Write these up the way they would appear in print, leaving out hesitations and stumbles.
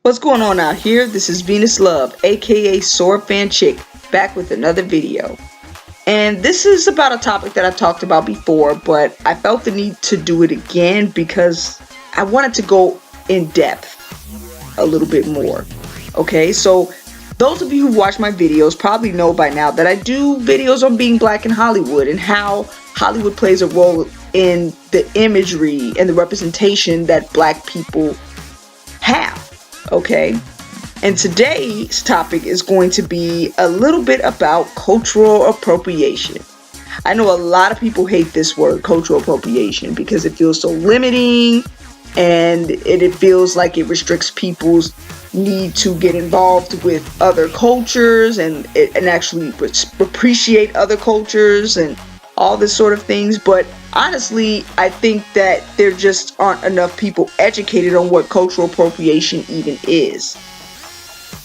What's going on out here? This is Venus Love, aka Sword Fan Chick, back with another video. And this is about a topic that I've talked about before, but I felt the need to do it again because I wanted to go in depth a little bit more. Okay, so those of you who watch my videos probably know by now that I do videos on being black in Hollywood and how Hollywood plays a role in the imagery and the representation that black people have. Okay, and today's topic is going to be a little bit about cultural appropriation. I know a lot of people hate this word, cultural appropriation, because it feels so limiting and it feels like it restricts people's need to get involved with other cultures and actually appreciate other cultures and all this sort of things. But honestly, I think that there just aren't enough people educated on what cultural appropriation even is.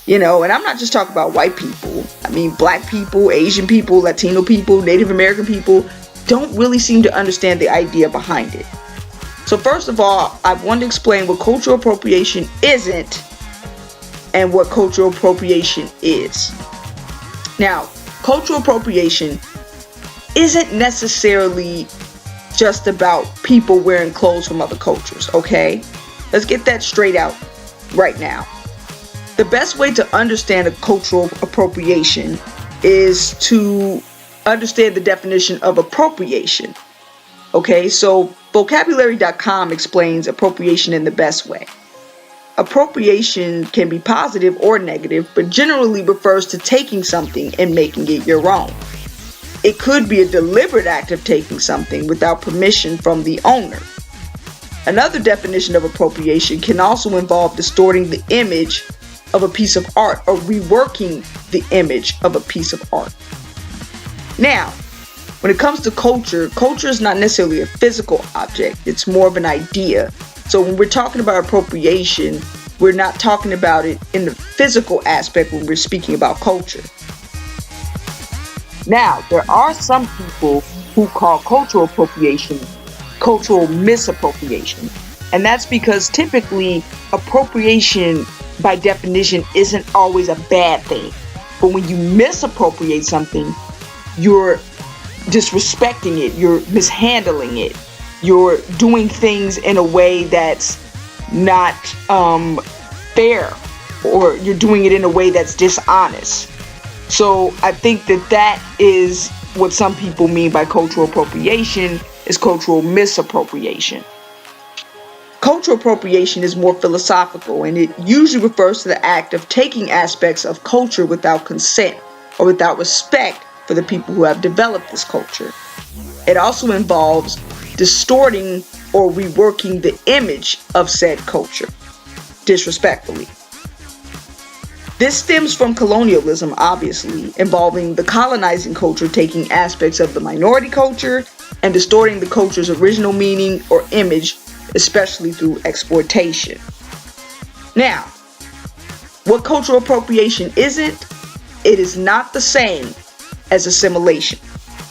You know, and I'm not just talking about white people. I mean, black people, Asian people, Latino people, Native American people don't really seem to understand the idea behind it. So first of all, I want to explain what cultural appropriation isn't and what cultural appropriation is. Now, cultural appropriation isn't necessarily just about people wearing clothes from other cultures, okay? Let's get that straight out right now. The best way to understand a cultural appropriation is to understand the definition of appropriation. Okay, so vocabulary.com explains appropriation in the best way. Appropriation can be positive or negative, but generally refers to taking something and making it your own. It could be a deliberate act of taking something without permission from the owner. Another definition of appropriation can also involve distorting the image of a piece of art or reworking the image of a piece of art. Now, when it comes to culture, culture is not necessarily a physical object. It's more of an idea. So when we're talking about appropriation, we're not talking about it in the physical aspect when we're speaking about culture. Now, there are some people who call cultural appropriation cultural misappropriation. And that's because typically appropriation by definition isn't always a bad thing. But when you misappropriate something, you're disrespecting it, you're mishandling it, you're doing things in a way that's not fair, or you're doing it in a way that's dishonest. So I think that is what some people mean by cultural appropriation is cultural misappropriation. Cultural appropriation is more philosophical, and it usually refers to the act of taking aspects of culture without consent or without respect for the people who have developed this culture. It also involves distorting or reworking the image of said culture disrespectfully. This stems from colonialism, obviously, involving the colonizing culture taking aspects of the minority culture and distorting the culture's original meaning or image, especially through exploitation. Now, what cultural appropriation isn't, it is not the same as assimilation,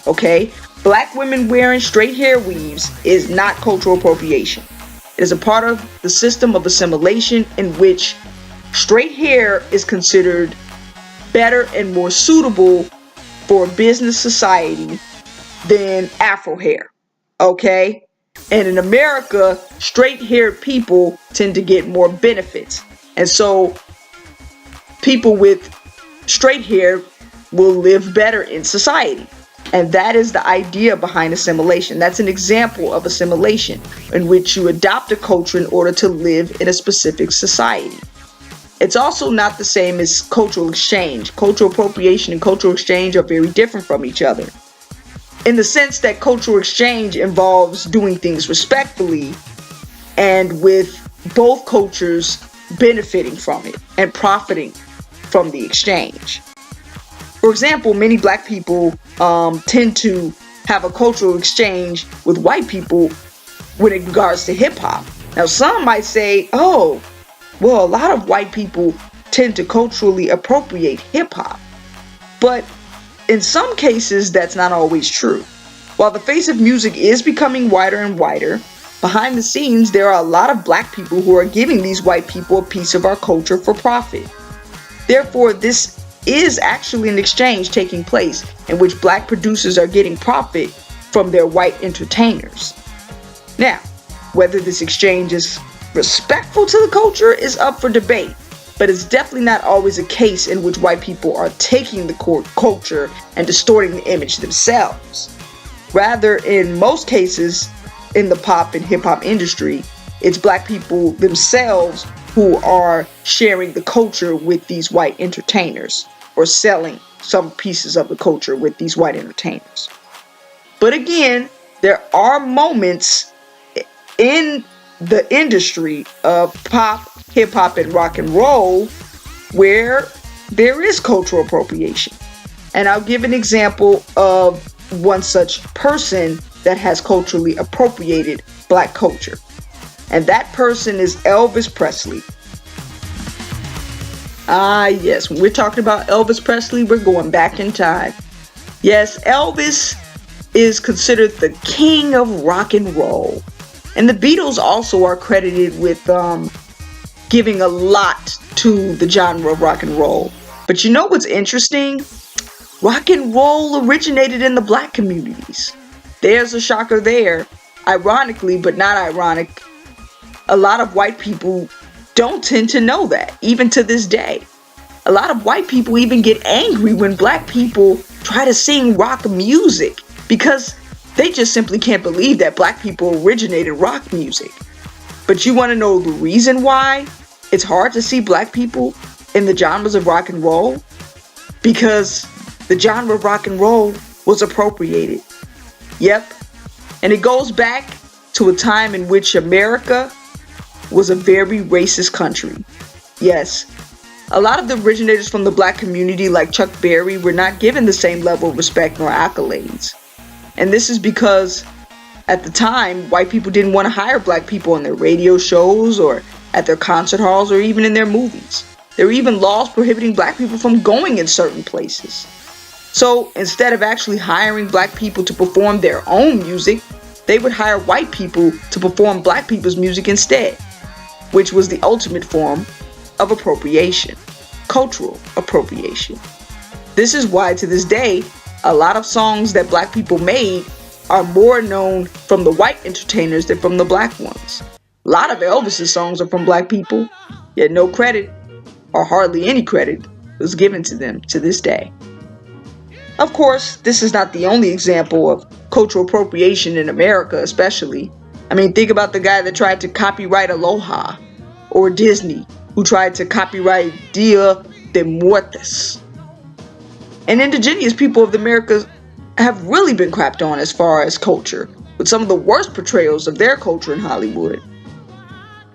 okay? Black women wearing straight hair weaves is not cultural appropriation. It is a part of the system of assimilation in which straight hair is considered better and more suitable for a business society than Afro hair, okay? And in America, straight-haired people tend to get more benefits. And so people with straight hair will live better in society. And that is the idea behind assimilation. That's an example of assimilation in which you adopt a culture in order to live in a specific society. It's also not the same as cultural exchange. Cultural appropriation and cultural exchange are very different from each other, in the sense that cultural exchange involves doing things respectfully and with both cultures benefiting from it and profiting from the exchange. For example, many black people tend to have a cultural exchange with white people when it regards to hip hop. Now, some might say, oh, well, a lot of white people tend to culturally appropriate hip hop. But in some cases, that's not always true. While the face of music is becoming wider and wider, Behind the scenes, there are a lot of black people who are giving these white people a piece of our culture for profit. Therefore, this is actually an exchange taking place in which black producers are getting profit from their white entertainers. Now, whether this exchange is respectful to the culture is up for debate, but it's definitely not always a case in which white people are taking the culture and distorting the image themselves. Rather, in most cases, in the pop and hip-hop industry, it's black people themselves who are sharing the culture with these white entertainers or selling some pieces of the culture with these white entertainers. But again, there are moments in the industry of pop, hip-hop, and rock and roll where there is cultural appropriation. And I'll give an example of one such person that has culturally appropriated black culture. And that person is Elvis Presley. Ah, yes, when we're talking about Elvis Presley, we're going back in time. Yes, Elvis is considered the king of rock and roll. And the Beatles also are credited with giving a lot to the genre of rock and roll. But you know what's interesting? Rock and roll originated in the black communities. There's a shocker there. Ironically, but not ironic, a lot of white people don't tend to know that, even to this day. A lot of white people even get angry when black people try to sing rock music because they just simply can't believe that black people originated rock music. But you want to know the reason why it's hard to see black people in the genres of rock and roll? Because the genre of rock and roll was appropriated. Yep. And it goes back to a time in which America was a very racist country. Yes. A lot of the originators from the black community, like Chuck Berry, were not given the same level of respect nor accolades. And this is because at the time, white people didn't want to hire black people on their radio shows or at their concert halls or even in their movies. There were even laws prohibiting black people from going in certain places. So instead of actually hiring black people to perform their own music, they would hire white people to perform black people's music instead, which was the ultimate form of appropriation, cultural appropriation. This is why to this day, a lot of songs that black people made are more known from the white entertainers than from the black ones. A lot of Elvis's songs are from black people, yet no credit, or hardly any credit, was given to them to this day. Of course, this is not the only example of cultural appropriation in America, especially. I mean, think about the guy that tried to copyright Aloha, or Disney, who tried to copyright Dia de Muertos. And indigenous people of the Americas have really been crapped on as far as culture, with some of the worst portrayals of their culture in Hollywood.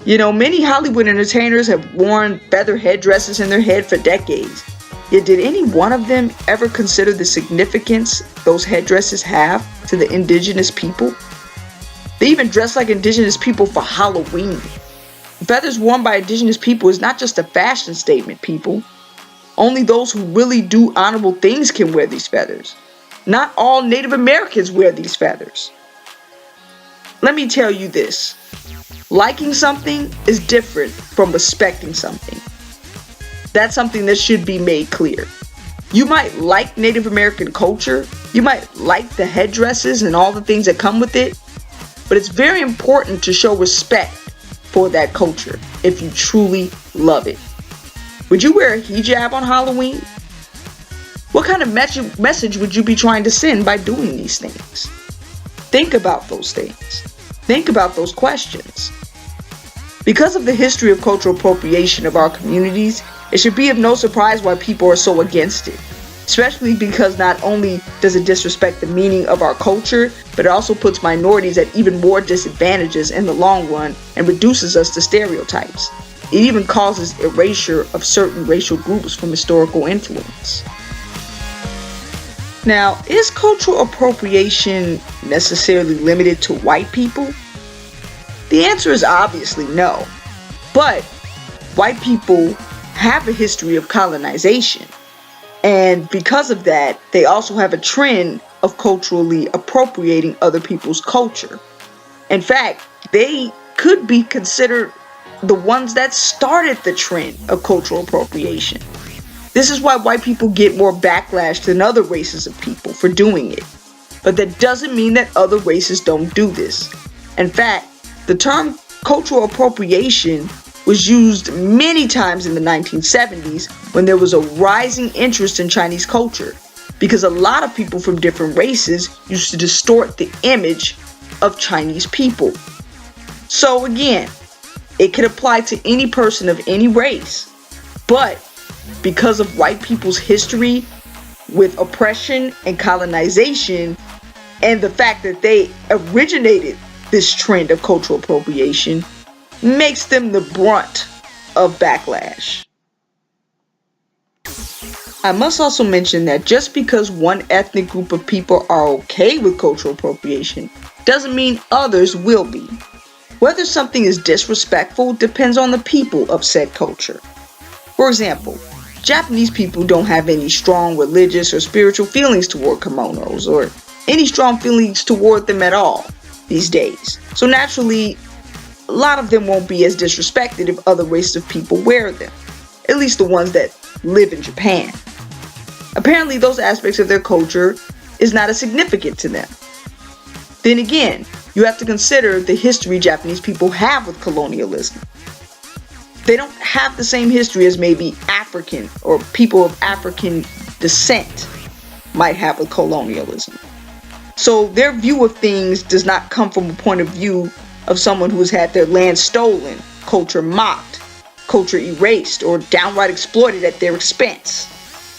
You know, many Hollywood entertainers have worn feather headdresses in their head for decades. Yet did any one of them ever consider the significance those headdresses have to the indigenous people? They even dress like indigenous people for Halloween. Feathers worn by indigenous people is not just a fashion statement, people. Only those who really do honorable things can wear these feathers. Not all Native Americans wear these feathers. Let me tell you this. Liking something is different from respecting something. That's something that should be made clear. You might like Native American culture, you might like the headdresses and all the things that come with it, but it's very important to show respect for that culture if you truly love it. Would you wear a hijab on Halloween? What kind of message would you be trying to send by doing these things? Think about those things. Think about those questions. Because of the history of cultural appropriation of our communities, it should be of no surprise why people are so against it. Especially because not only does it disrespect the meaning of our culture, but it also puts minorities at even more disadvantages in the long run and reduces us to stereotypes. It even causes erasure of certain racial groups from historical influence. Now, is cultural appropriation necessarily limited to white people? The answer is obviously no. But white people have a history of colonization. And because of that, they also have a trend of culturally appropriating other people's culture. In fact, they could be considered the ones that started the trend of cultural appropriation. This is why white people get more backlash than other races of people for doing it. But that doesn't mean that other races don't do this. In fact, the term cultural appropriation was used many times in the 1970s when there was a rising interest in Chinese culture, because a lot of people from different races used to distort the image of Chinese people. So again, it could apply to any person of any race, but because of white people's history with oppression and colonization, and the fact that they originated this trend of cultural appropriation, makes them the brunt of backlash. I must also mention that just because one ethnic group of people are okay with cultural appropriation doesn't mean others will be. Whether something is disrespectful depends on the people of said culture. For example, Japanese people don't have any strong religious or spiritual feelings toward kimonos, or any strong feelings toward them at all these days. So naturally, a lot of them won't be as disrespected if other races of people wear them, at least the ones that live in Japan. Apparently, those aspects of their culture is not as significant to them. Then again, you have to consider the history Japanese people have with colonialism. They don't have the same history as maybe African or people of African descent might have with colonialism. So their view of things does not come from a point of view of someone who has had their land stolen, culture mocked, culture erased, or downright exploited at their expense.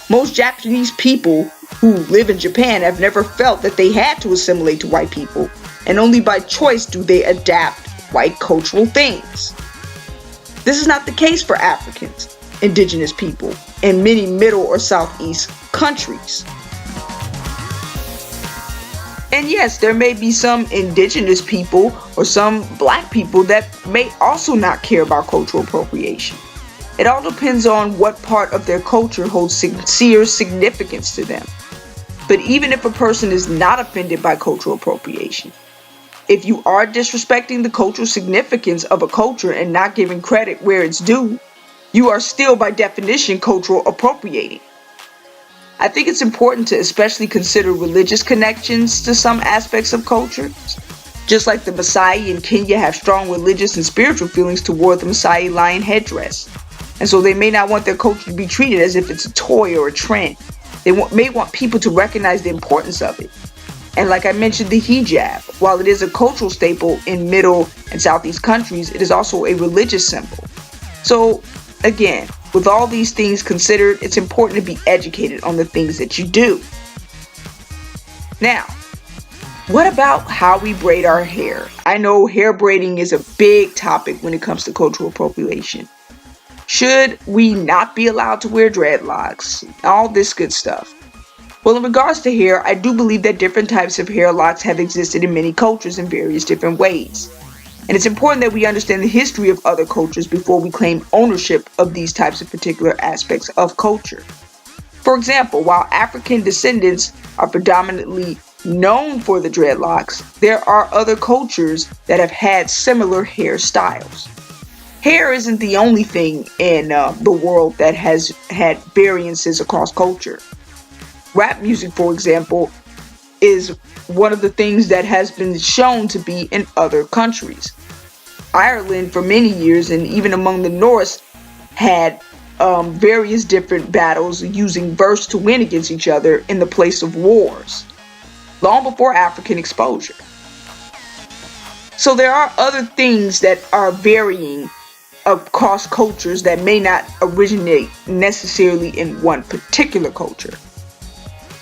Most Japanese people who live in Japan have never felt that they had to assimilate to white people, and only by choice do they adapt white cultural things. This is not the case for Africans, Indigenous people, and many Middle or Southeast countries. And yes, there may be some Indigenous people or some Black people that may also not care about cultural appropriation. It all depends on what part of their culture holds sincere significance to them. But even if a person is not offended by cultural appropriation, if you are disrespecting the cultural significance of a culture and not giving credit where it's due, you are still by definition cultural appropriating. I think it's important to especially consider religious connections to some aspects of culture. Just like the Maasai in Kenya have strong religious and spiritual feelings toward the Maasai lion headdress. And so they may not want their culture to be treated as if it's a toy or a trend. They may want people to recognize the importance of it. And like I mentioned, the hijab, while it is a cultural staple in Middle and Southeast countries, it is also a religious symbol. So again, with all these things considered, it's important to be educated on the things that you do. Now, what about how we braid our hair? I know hair braiding is a big topic when it comes to cultural appropriation. Should we not be allowed to wear dreadlocks? All this good stuff. Well, in regards to hair, I do believe that different types of hair locks have existed in many cultures in various different ways. And it's important that we understand the history of other cultures before we claim ownership of these types of particular aspects of culture. For example, while African descendants are predominantly known for the dreadlocks, there are other cultures that have had similar hairstyles. Hair isn't the only thing in the world that has had variances across culture. Rap music, for example, is one of the things that has been shown to be in other countries. Ireland for many years, and even among the Norse, had various different battles using verse to win against each other in the place of wars, long before African exposure. So there are other things that are varying across cultures that may not originate necessarily in one particular culture.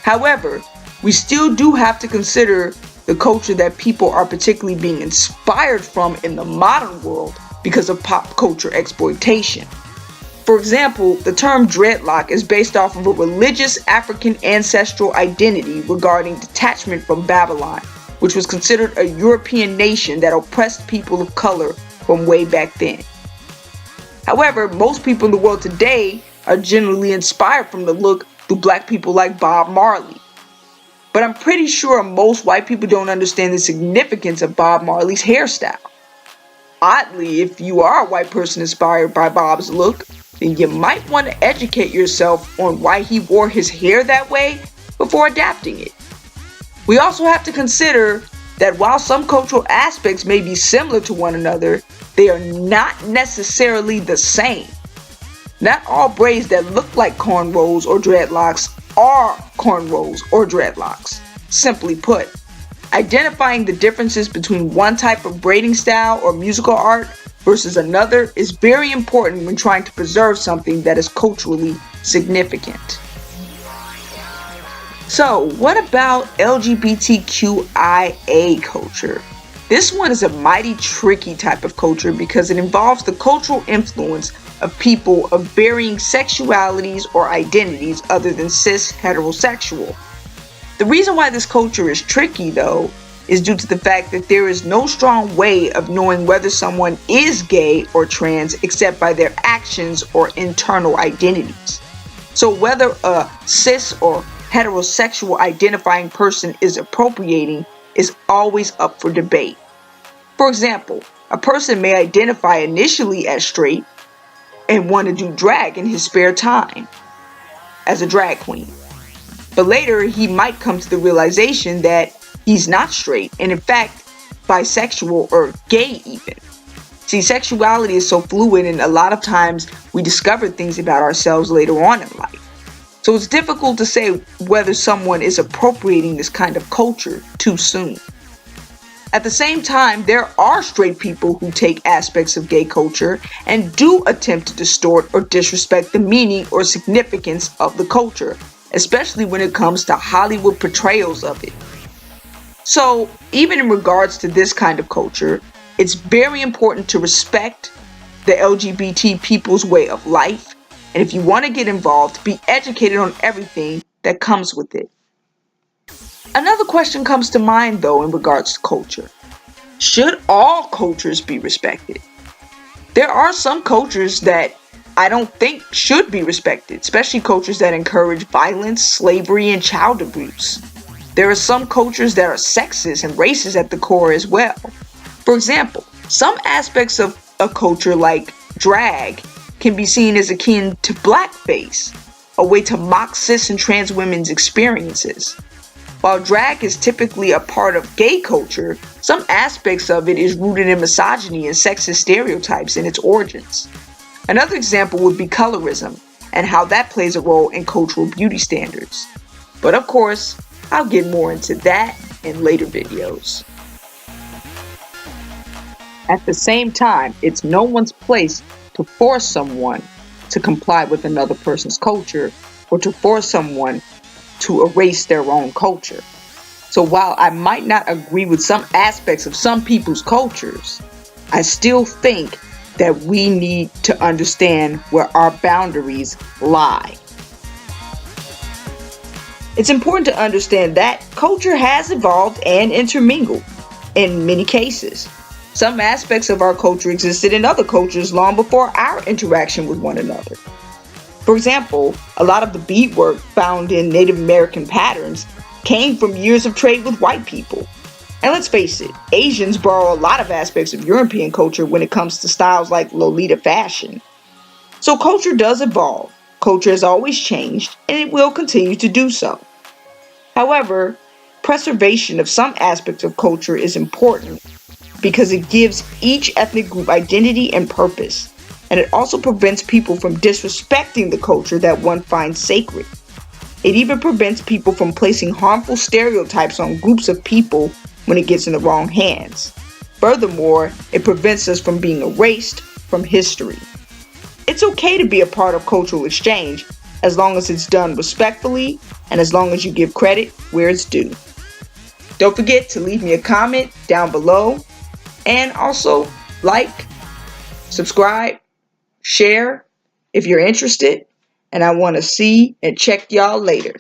However, we still do have to consider the culture that people are particularly being inspired from in the modern world because of pop culture exploitation. For example, the term dreadlock is based off of a religious African ancestral identity regarding detachment from Babylon, which was considered a European nation that oppressed people of color from way back then. However, most people in the world today are generally inspired from the look through Black people like Bob Marley. But I'm pretty sure most white people don't understand the significance of Bob Marley's hairstyle. Oddly, if you are a white person inspired by Bob's look, then you might want to educate yourself on why he wore his hair that way before adapting it. We also have to consider that while some cultural aspects may be similar to one another, they are not necessarily the same. Not all braids that look like cornrows or dreadlocks are cornrows or dreadlocks. Simply put, identifying the differences between one type of braiding style or musical art versus another is very important when trying to preserve something that is culturally significant. So, what about LGBTQIA culture? This one is a mighty tricky type of culture because it involves the cultural influence of people of varying sexualities or identities other than cis heterosexual. The reason why this culture is tricky, though, is due to the fact that there is no strong way of knowing whether someone is gay or trans except by their actions or internal identities. So whether a cis or heterosexual identifying person is appropriating is always up for debate. For example, a person may identify initially as straight and want to do drag in his spare time as a drag queen. But later he might come to the realization that he's not straight and in fact bisexual or gay even. See, sexuality is so fluid and a lot of times we discover things about ourselves later on in life. So it's difficult to say whether someone is appropriating this kind of culture too soon. At the same time, there are straight people who take aspects of gay culture and do attempt to distort or disrespect the meaning or significance of the culture, especially when it comes to Hollywood portrayals of it. So, even in regards to this kind of culture, it's very important to respect the LGBT people's way of life. And if you want to get involved, be educated on everything that comes with it. Another question comes to mind, though, in regards to culture. Should all cultures be respected? There are some cultures that I don't think should be respected, especially cultures that encourage violence, slavery, and child abuse. There are some cultures that are sexist and racist at the core as well. For example, some aspects of a culture like drag can be seen as akin to blackface, a way to mock cis and trans women's experiences. While drag is typically a part of gay culture, some aspects of it is rooted in misogyny and sexist stereotypes in its origins. Another example would be colorism and how that plays a role in cultural beauty standards. But of course, I'll get more into that in later videos. At the same time, it's no one's place to force someone to comply with another person's culture or to force someone to erase their own culture. So while I might not agree with some aspects of some people's cultures, I still think that we need to understand where our boundaries lie. It's important to understand that culture has evolved and intermingled in many cases. Some aspects of our culture existed in other cultures long before our interaction with one another. For example, a lot of the beadwork found in Native American patterns came from years of trade with white people. And let's face it, Asians borrow a lot of aspects of European culture when it comes to styles like Lolita fashion. So culture does evolve. Culture has always changed, and it will continue to do so. However, preservation of some aspects of culture is important because it gives each ethnic group identity and purpose, and it also prevents people from disrespecting the culture that one finds sacred. It even prevents people from placing harmful stereotypes on groups of people when it gets in the wrong hands. Furthermore, it prevents us from being erased from history. It's okay to be a part of cultural exchange as long as it's done respectfully and as long as you give credit where it's due. Don't forget to leave me a comment down below. And also, like, subscribe, share if you're interested. And I want to see and check y'all later.